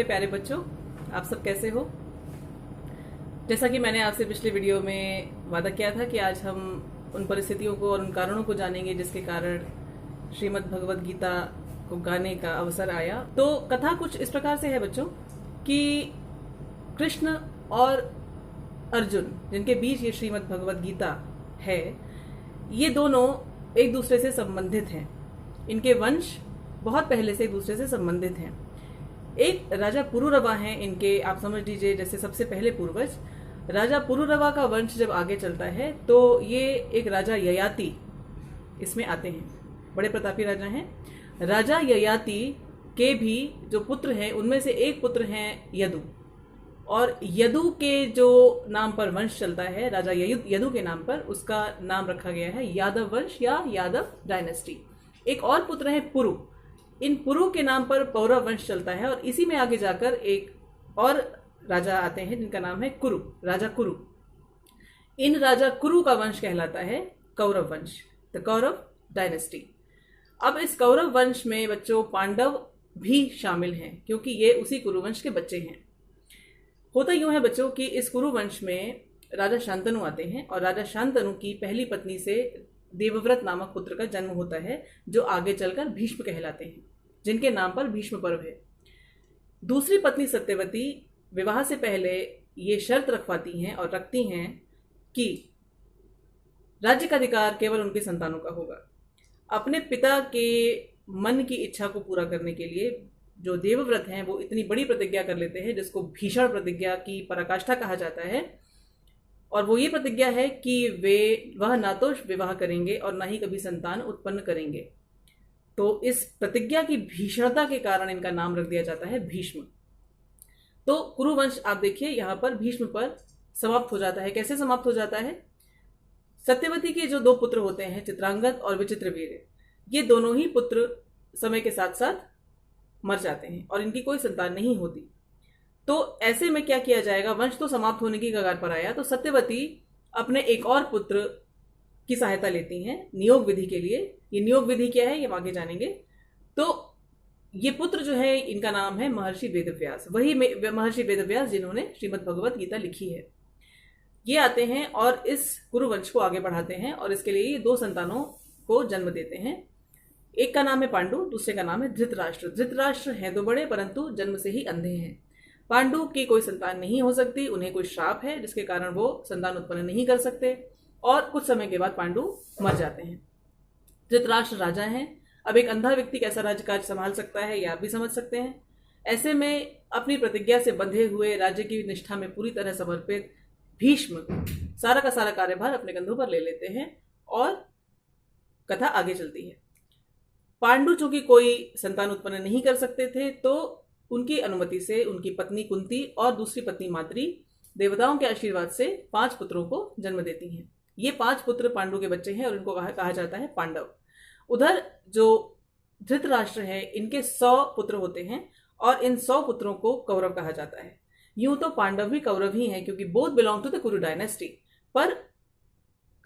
प्यारे बच्चों, आप सब कैसे हो। जैसा कि मैंने आपसे पिछले वीडियो में वादा किया था कि आज हम उन परिस्थितियों को और उन कारणों को जानेंगे जिसके कारण श्रीमद् भगवद गीता को गाने का अवसर आया। तो कथा कुछ इस प्रकार से है बच्चों कि कृष्ण और अर्जुन, जिनके बीच ये श्रीमद् भगवद गीता है, ये दोनों एक दूसरे से संबंधित हैं। इनके वंश बहुत पहले से एक दूसरे से संबंधित हैं। एक राजा पुरुरवा हैं इनके, आप समझ लीजिए जैसे सबसे पहले पूर्वज। राजा पुरुरवा का वंश जब आगे चलता है तो ये एक राजा ययाति इसमें आते हैं। बड़े प्रतापी राजा हैं। राजा ययाति के भी जो पुत्र हैं उनमें से एक पुत्र हैं यदु, और यदु के जो नाम पर वंश चलता है, राजा यदु के नाम पर, उसका नाम रखा गया है यादव वंश या यादव डायनेस्टी। एक और पुत्र है पुरु। इन पुरु के नाम पर पौरव वंश चलता है, और इसी में आगे जाकर एक और राजा आते हैं जिनका नाम है कुरु, राजा कुरु। इन राजा कुरु का वंश कहलाता है कौरव वंश, द कौरव डायनेस्टी। अब इस कौरव वंश में बच्चों पांडव भी शामिल हैं, क्योंकि ये उसी कुरु वंश के बच्चे हैं। होता यूं है बच्चों कि इस कुरु वंश में राजा शांतनु आते हैं, और राजा शांतनु की पहली पत्नी से देवव्रत नामक पुत्र का जन्म होता है, जो आगे चलकर भीष्म कहलाते हैं, जिनके नाम पर भीष्म पर्व है। दूसरी पत्नी सत्यवती विवाह से पहले ये शर्त रखवाती हैं और रखती हैं कि राज्य का अधिकार केवल उनके संतानों का होगा। अपने पिता के मन की इच्छा को पूरा करने के लिए जो देवव्रत हैं वो इतनी बड़ी प्रतिज्ञा कर लेते हैं, जिसको भीषण प्रतिज्ञा की पराकाष्ठा कहा जाता है। और वो ये प्रतिज्ञा है कि वह ना तो विवाह करेंगे और ना ही कभी संतान उत्पन्न करेंगे। तो इस प्रतिज्ञा की भीषणता के कारण इनका नाम रख दिया जाता है भीष्म। तो कुरुवंश आप देखिए यहाँ पर भीष्म पर समाप्त हो जाता है। कैसे समाप्त हो जाता है? सत्यवती के जो दो पुत्र होते हैं, चित्रांगद और विचित्रवीर्य, ये दोनों ही पुत्र समय के साथ साथ मर जाते हैं और इनकी कोई संतान नहीं होती। तो ऐसे में क्या किया जाएगा? वंश तो समाप्त होने की कगार पर आया, तो सत्यवती अपने एक और पुत्र की सहायता लेती हैं नियोग विधि के लिए। ये नियोग विधि क्या है ये हम आगे जानेंगे। तो ये पुत्र जो है इनका नाम है महर्षि वेदव्यास, वही महर्षि वेदव्यास जिन्होंने श्रीमद् भगवद गीता लिखी है। ये आते हैं और इस कुरुवंश को आगे बढ़ाते हैं, और इसके लिए ये दो संतानों को जन्म देते हैं। एक का नाम है पांडु, दूसरे का नाम है धृतराष्ट्र। धृतराष्ट्र हैं तो बड़े, परंतु जन्म से ही अंधे हैं। पांडु की कोई संतान नहीं हो सकती, उन्हें कोई श्राप है जिसके कारण वो संतान उत्पन्न नहीं कर सकते, और कुछ समय के बाद पांडु मर जाते हैं। धृतराष्ट्र राजा हैं। अब एक अंधा व्यक्ति कैसा राज्यकार्य संभाल सकता है, यह आप भी समझ सकते हैं। ऐसे में अपनी प्रतिज्ञा से बंधे हुए, राज्य की निष्ठा में पूरी तरह समर्पित भीष्म सारा का सारा कार्यभार अपने कंधों पर ले लेते हैं, और कथा आगे चलती है। पांडु चूंकि कोई संतान उत्पन्न नहीं कर सकते थे, तो उनकी अनुमति से उनकी पत्नी कुंती और दूसरी पत्नी माद्री देवताओं के आशीर्वाद से 5 पुत्रों को जन्म देती हैं। ये 5 पुत्र पांडु के बच्चे हैं और इनको कहा जाता है पांडव। उधर जो धृतराष्ट्र है, इनके 100 पुत्र होते हैं, और इन 100 पुत्रों को कौरव कहा जाता है। यूं तो पांडव भी कौरव ही हैं, क्योंकि बोथ बिलोंग टू द कुरु डायनेस्टी, पर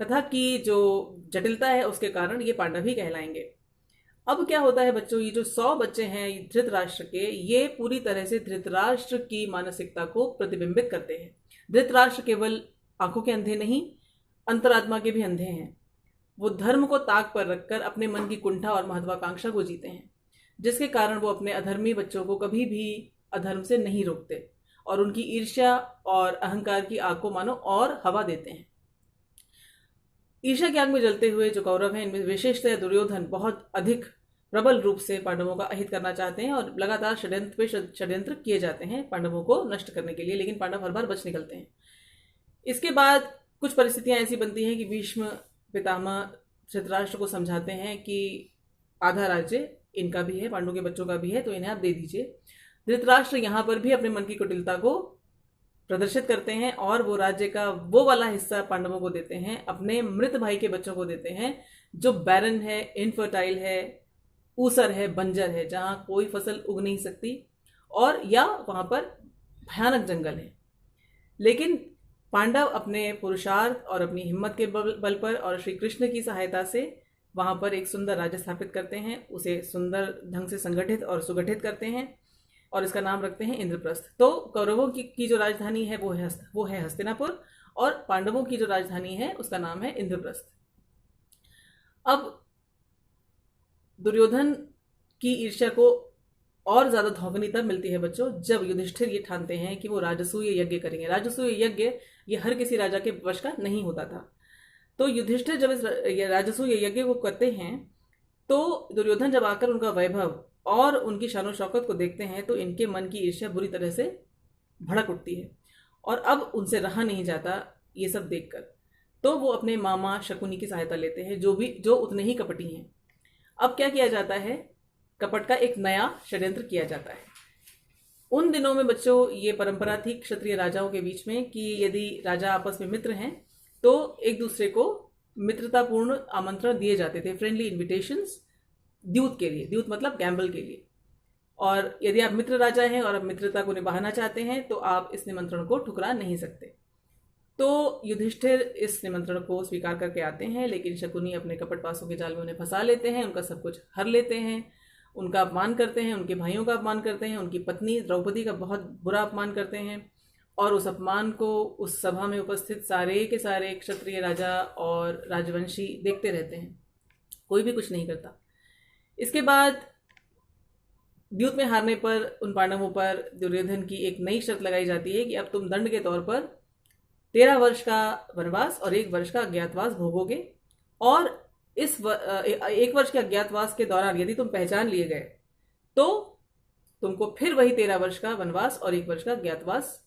कथा की जो जटिलता है उसके कारण ये पांडव ही कहलाएंगे। अब क्या होता है बच्चों, ये जो 100 बच्चे हैं धृतराष्ट्र के, ये पूरी तरह से धृतराष्ट्र की मानसिकता को प्रतिबिंबित करते हैं। धृतराष्ट्र केवल आंखों के अंधे नहीं, अंतरात्मा के भी अंधे हैं। वो धर्म को ताक पर रखकर अपने मन की कुंठा और महत्वाकांक्षा को जीते हैं, जिसके कारण वो अपने अधर्मी बच्चों को कभी भी अधर्म से नहीं रोकते, और उनकी ईर्ष्या और अहंकार की आग को मानो और हवा देते हैं। ईर्ष्या की आग में जलते हुए जो कौरव हैं, इनमें विशेषतः दुर्योधन बहुत अधिक प्रबल रूप से पांडवों का अहित करना चाहते हैं, और लगातार षड्यंत्र किए जाते हैं पांडवों को नष्ट करने के लिए, लेकिन पांडव हर बार बच निकलते हैं। इसके बाद कुछ परिस्थितियां ऐसी बनती हैं कि भीष्म पितामह धृतराष्ट्र को समझाते हैं कि आधा राज्य इनका भी है, पांडु के बच्चों का भी है, तो इन्हें आप दे दीजिए। धृतराष्ट्र यहाँ पर भी अपने मन की कुटिलता को प्रदर्शित करते हैं, और वो राज्य का वो वाला हिस्सा पांडवों को देते हैं, अपने मृत भाई के बच्चों को देते हैं, जो बैरन है, इनफर्टाइल है, ऊसर है, बंजर है, जहां कोई फसल उग नहीं सकती, और या वहां पर भयानक जंगल है। लेकिन पांडव अपने पुरुषार्थ और अपनी हिम्मत के बल पर और श्री कृष्ण की सहायता से वहां पर एक सुंदर राज्य स्थापित करते हैं, उसे सुंदर ढंग से संगठित और सुगठित करते हैं। और इसका नाम रखते हैं इंद्रप्रस्थ। तो कौरवों की जो राजधानी है वो है हस्तिनापुर, और पांडवों की जो राजधानी है उसका नाम है इंद्रप्रस्थ। अब दुर्योधन की ईर्ष्या को और ज्यादा धौंकनी तब मिलती है बच्चों, जब युधिष्ठिर ये ठानते हैं कि वो राजसूय यज्ञ करेंगे। राजसूय यज्ञ ये हर किसी राजा के वश का नहीं होता था। तो युधिष्ठिर जब इस राजसूय यज्ञ को करते हैं, तो दुर्योधन जब आकर उनका वैभव और उनकी शानो शौकत को देखते हैं, तो इनके मन की ईर्ष्या बुरी तरह से भड़क उठती है, और अब उनसे रहा नहीं जाता ये सब देखकर। तो वो अपने मामा शकुनी की सहायता लेते हैं, जो उतने ही कपटी हैं। अब क्या किया जाता है, कपट का एक नया षड्यंत्र किया जाता है। उन दिनों में बच्चों ये परंपरा थी क्षत्रिय राजाओं के बीच में कि यदि राजा आपस में मित्र हैं तो एक दूसरे को मित्रतापूर्ण आमंत्रण दिए जाते थे, फ्रेंडली इन्विटेशंस, द्यूत के लिए। द्यूत मतलब गैम्बल के लिए। और यदि आप मित्र राजा हैं और आप मित्रता को निभाना चाहते हैं तो आप इस निमंत्रण को ठुकरा नहीं सकते। तो युधिष्ठिर इस निमंत्रण को स्वीकार करके आते हैं, लेकिन शकुनी अपने कपटपासों के जाल में उन्हें फंसा लेते हैं, उनका सब कुछ हर लेते हैं, उनका अपमान करते हैं, उनके भाइयों का अपमान करते हैं, उनकी पत्नी द्रौपदी का बहुत बुरा अपमान करते हैं, और उस अपमान को उस सभा में उपस्थित सारे के सारे क्षत्रिय राजा और राजवंशी देखते रहते हैं, कोई भी कुछ नहीं करता। इसके बाद द्यूत में हारने पर उन पांडवों पर दुर्योधन की एक नई शर्त लगाई जाती है कि अब तुम दंड के तौर पर 13 वर्ष का वनवास और 1 वर्ष का अज्ञातवास भोगोगे, और इस 1 वर्ष के अज्ञातवास के दौरान यदि तुम पहचान लिए गए तो तुमको फिर वही 13 वर्ष का वनवास और 1 वर्ष का अज्ञातवास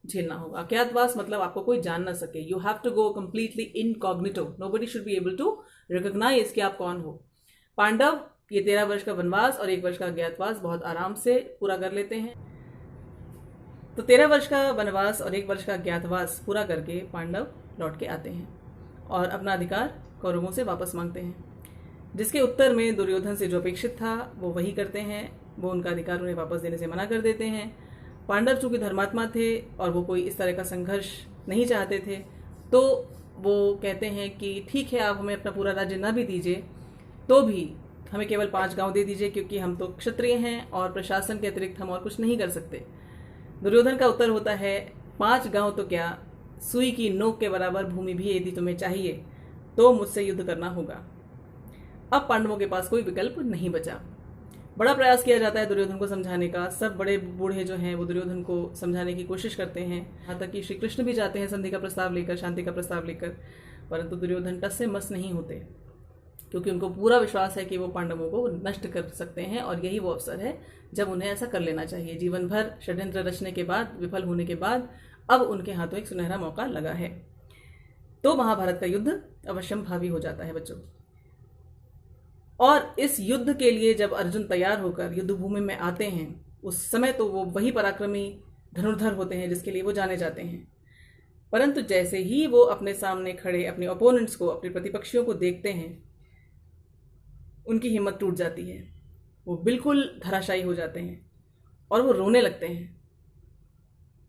झेलना होगा। अज्ञातवास मतलब आपको कोई जान ना सके, you have to go completely incognito, nobody should be able to recognize कि आप कौन हो। पांडव ये 13 वर्ष का वनवास और 1 वर्ष का अज्ञातवास बहुत आराम से पूरा कर लेते हैं। तो 13 वर्ष का वनवास और 1 वर्ष का अज्ञातवास पूरा करके पांडव लौट के आते हैं और अपना अधिकार कौरवों से वापस मांगते हैं, जिसके उत्तर में दुर्योधन से जो अपेक्षित था वो वही करते हैं। वो उनका अधिकार उन्हें वापस देने से मना कर देते हैं। पांडव चूंकि धर्मात्मा थे और वो कोई इस तरह का संघर्ष नहीं चाहते थे, तो वो कहते हैं कि ठीक है, आप हमें अपना पूरा राज्य न भी दीजिए तो भी हमें केवल 5 गांव दे दीजिए, क्योंकि हम तो क्षत्रिय हैं और प्रशासन के अतिरिक्त हम और कुछ नहीं कर सकते। दुर्योधन का उत्तर होता है, 5 गांव तो क्या, सुई की नोक के बराबर भूमि भी यदि तुम्हें चाहिए तो मुझसे युद्ध करना होगा। अब पांडवों के पास कोई विकल्प नहीं बचा। बड़ा प्रयास किया जाता है दुर्योधन को समझाने का। सब बड़े बूढ़े जो हैं वो दुर्योधन को समझाने की कोशिश करते हैं, यहाँ तक कि श्री कृष्ण भी जाते हैं संधि का प्रस्ताव लेकर, शांति का प्रस्ताव लेकर, परंतु दुर्योधन टस से मस नहीं होते, क्योंकि उनको पूरा विश्वास है कि वो पांडवों को नष्ट कर सकते हैं, और यही वो अवसर है जब उन्हें ऐसा कर लेना चाहिए। जीवन भर षड्यंत्र रचने के बाद, विफल होने के बाद, अब उनके हाथों एक सुनहरा मौका लगा है। तो महाभारत का युद्ध अवश्यंभावी हो जाता है बच्चों। और इस युद्ध के लिए जब अर्जुन तैयार होकर युद्ध भूमि में आते हैं, उस समय तो वो वही पराक्रमी धनुर्धर होते हैं जिसके लिए वो जाने जाते हैं। परंतु जैसे ही वो अपने सामने खड़े अपने ओपोनेंट्स को, अपने प्रतिपक्षियों को देखते हैं, उनकी हिम्मत टूट जाती है। वो बिल्कुल धराशायी हो जाते हैं और वो रोने लगते हैं।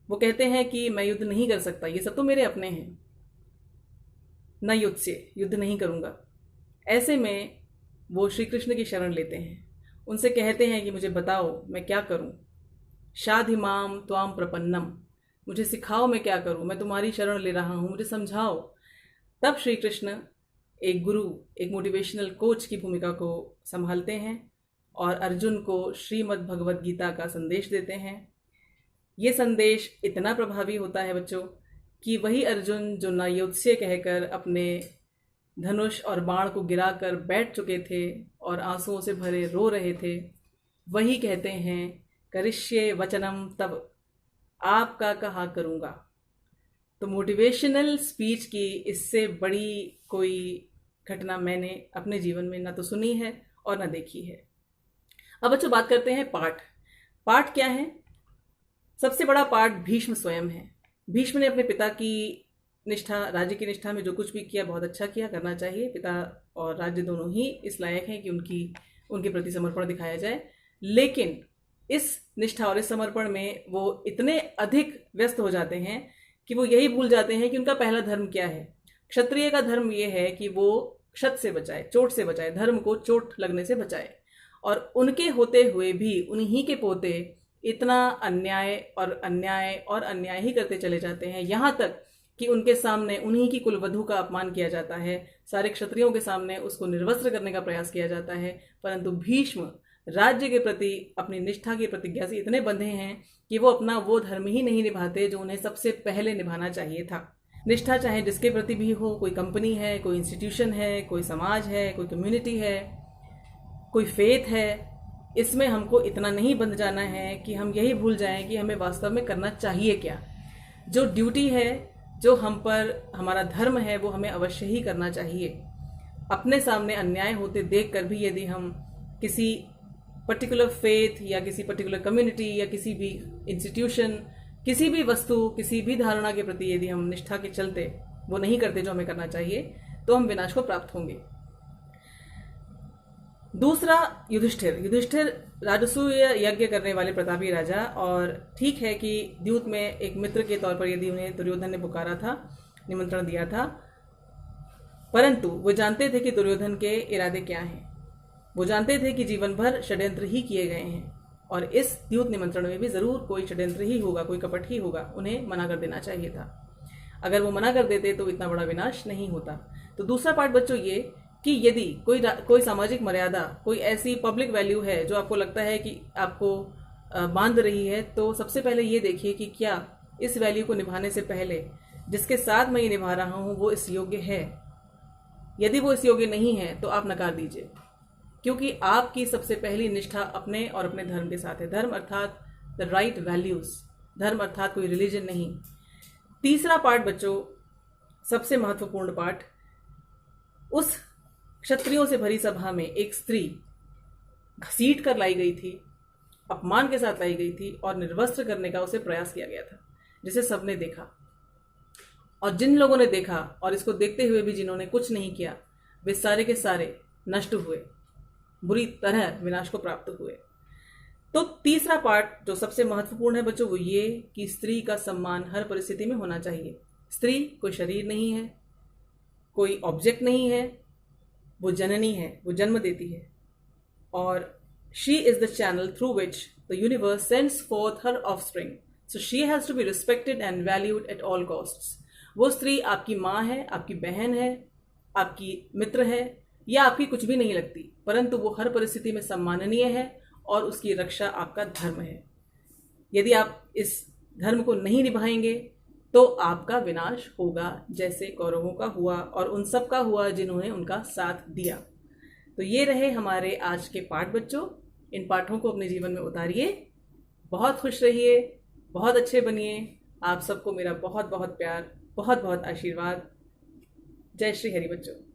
वो कहते हैं कि मैं युद्ध नहीं कर सकता, ये सब तो मेरे अपने हैं, न युद्ध से, युद्ध नहीं करूंगा। ऐसे में वो श्री कृष्ण की शरण लेते हैं, उनसे कहते हैं कि मुझे बताओ मैं क्या करूं, शाधिमाम त्वाम प्रपन्नम, मुझे सिखाओ मैं क्या करूं, मैं तुम्हारी शरण ले रहा हूं, मुझे समझाओ। तब श्री कृष्ण एक गुरु, एक मोटिवेशनल कोच की भूमिका को संभालते हैं और अर्जुन को श्रीमद् भगवद गीता का संदेश देते हैं। ये संदेश इतना प्रभावी होता है बच्चों कि वही अर्जुन जो नायोत्स्य कहकर अपने धनुष और बाण को गिराकर बैठ चुके थे और आंसुओं से भरे रो रहे थे, वही कहते हैं करिष्ये वचनम तब, आपका कहा करूँगा। तो मोटिवेशनल स्पीच की इससे बड़ी कोई घटना मैंने अपने जीवन में ना तो सुनी है और ना देखी है। अब बच्चों बात करते हैं पाठ। पाठ क्या है? सबसे बड़ा पाठ भीष्म स्वयं है। भीष्म ने अपने पिता की निष्ठा, राज्य की निष्ठा में जो कुछ भी किया बहुत अच्छा किया, करना चाहिए। पिता और राज्य दोनों ही इस लायक हैं कि उनके प्रति समर्पण दिखाया जाए, लेकिन इस निष्ठा और इस समर्पण में वो इतने अधिक व्यस्त हो जाते हैं कि वो यही भूल जाते हैं कि उनका पहला धर्म क्या है। क्षत्रिय का धर्म ये है कि वो क्षत से बचाए, चोट से बचाए, धर्म को चोट लगने से बचाए। और उनके होते हुए भी उन्हीं के पोते इतना अन्याय और अन्याय और अन्याय ही करते चले जाते हैं, यहाँ तक कि उनके सामने उन्हीं की कुलवधू का अपमान किया जाता है, सारे क्षत्रियों के सामने उसको निर्वस्त्र करने का प्रयास किया जाता है। परंतु भीष्म राज्य के प्रति अपनी निष्ठा की प्रतिज्ञा से इतने बंधे हैं कि वो अपना वो धर्म ही नहीं निभाते जो उन्हें सबसे पहले निभाना चाहिए था। निष्ठा चाहे जिसके प्रति भी हो, कोई कंपनी है, कोई इंस्टीट्यूशन है, कोई समाज है, कोई कम्युनिटी है, कोई फेथ है, इसमें हमको इतना नहीं बंध जाना है कि हम यही भूल जाएं कि हमें वास्तव में करना चाहिए क्या। जो ड्यूटी है, जो हम पर हमारा धर्म है, वो हमें अवश्य ही करना चाहिए। अपने सामने अन्याय होते देखकर भी यदि हम किसी पर्टिकुलर फेथ या किसी पर्टिकुलर कम्युनिटी या किसी भी इंस्टीट्यूशन, किसी भी वस्तु, किसी भी धारणा के प्रति यदि हम निष्ठा के चलते वो नहीं करते जो हमें करना चाहिए, तो हम विनाश को प्राप्त होंगे। दूसरा, युधिष्ठिर राजसूय यज्ञ करने वाले प्रतापी राजा, और ठीक है कि द्यूत में एक मित्र के तौर पर यदि उन्हें दुर्योधन ने पुकारा था, निमंत्रण दिया था, परंतु वो जानते थे कि दुर्योधन के इरादे क्या हैं। वो जानते थे कि जीवन भर षड्यंत्र ही किए गए हैं और इस द्यूत निमंत्रण में भी जरूर कोई षड्यंत्र ही होगा, कोई कपट ही होगा। उन्हें मना कर देना चाहिए था। अगर वो मना कर देते तो इतना बड़ा विनाश नहीं होता। तो दूसरा पार्ट बच्चों ये कि यदि कोई सामाजिक मर्यादा, कोई ऐसी पब्लिक वैल्यू है जो आपको लगता है कि आपको बांध रही है, तो सबसे पहले ये देखिए कि क्या इस वैल्यू को निभाने से पहले जिसके साथ मैं ये निभा रहा हूँ वो इस योग्य है। यदि वो इस योग्य नहीं है तो आप नकार दीजिए, क्योंकि आपकी सबसे पहली निष्ठा अपने और अपने धर्म के साथ है। धर्म अर्थात द राइट वैल्यूज, धर्म अर्थात कोई रिलीजन नहीं। तीसरा पार्ट बच्चों, सबसे महत्वपूर्ण पार्ट, उस क्षत्रियों से भरी सभा में एक स्त्री घसीट कर लाई गई थी, अपमान के साथ लाई गई थी और निर्वस्त्र करने का उसे प्रयास किया गया था, जिसे सबने देखा। और जिन लोगों ने देखा और इसको देखते हुए भी जिन्होंने कुछ नहीं किया, वे सारे के सारे नष्ट हुए, बुरी तरह विनाश को प्राप्त हुए। तो तीसरा पार्ट जो सबसे महत्वपूर्ण है बच्चों, वो ये कि स्त्री का सम्मान हर परिस्थिति में होना चाहिए। स्त्री कोई शरीर नहीं है, कोई ऑब्जेक्ट नहीं है, वो जननी है, वो जन्म देती है, और she is the channel through which the universe sends forth her offspring, so she has to be respected and valued at all costs. वो स्त्री आपकी माँ है, आपकी बहन है, आपकी मित्र है, या आपकी कुछ भी नहीं लगती, परंतु वो हर परिस्थिति में सम्माननीय है और उसकी रक्षा आपका धर्म है। यदि आप इस धर्म को नहीं निभाएंगे तो आपका विनाश होगा, जैसे कौरवों का हुआ और उन सब का हुआ जिन्होंने उनका साथ दिया। तो ये रहे हमारे आज के पाठ बच्चों। इन पाठों को अपने जीवन में उतारिए, बहुत खुश रहिए, बहुत अच्छे बनिए। आप सबको मेरा बहुत बहुत प्यार, बहुत बहुत आशीर्वाद। जय श्री हरि बच्चों।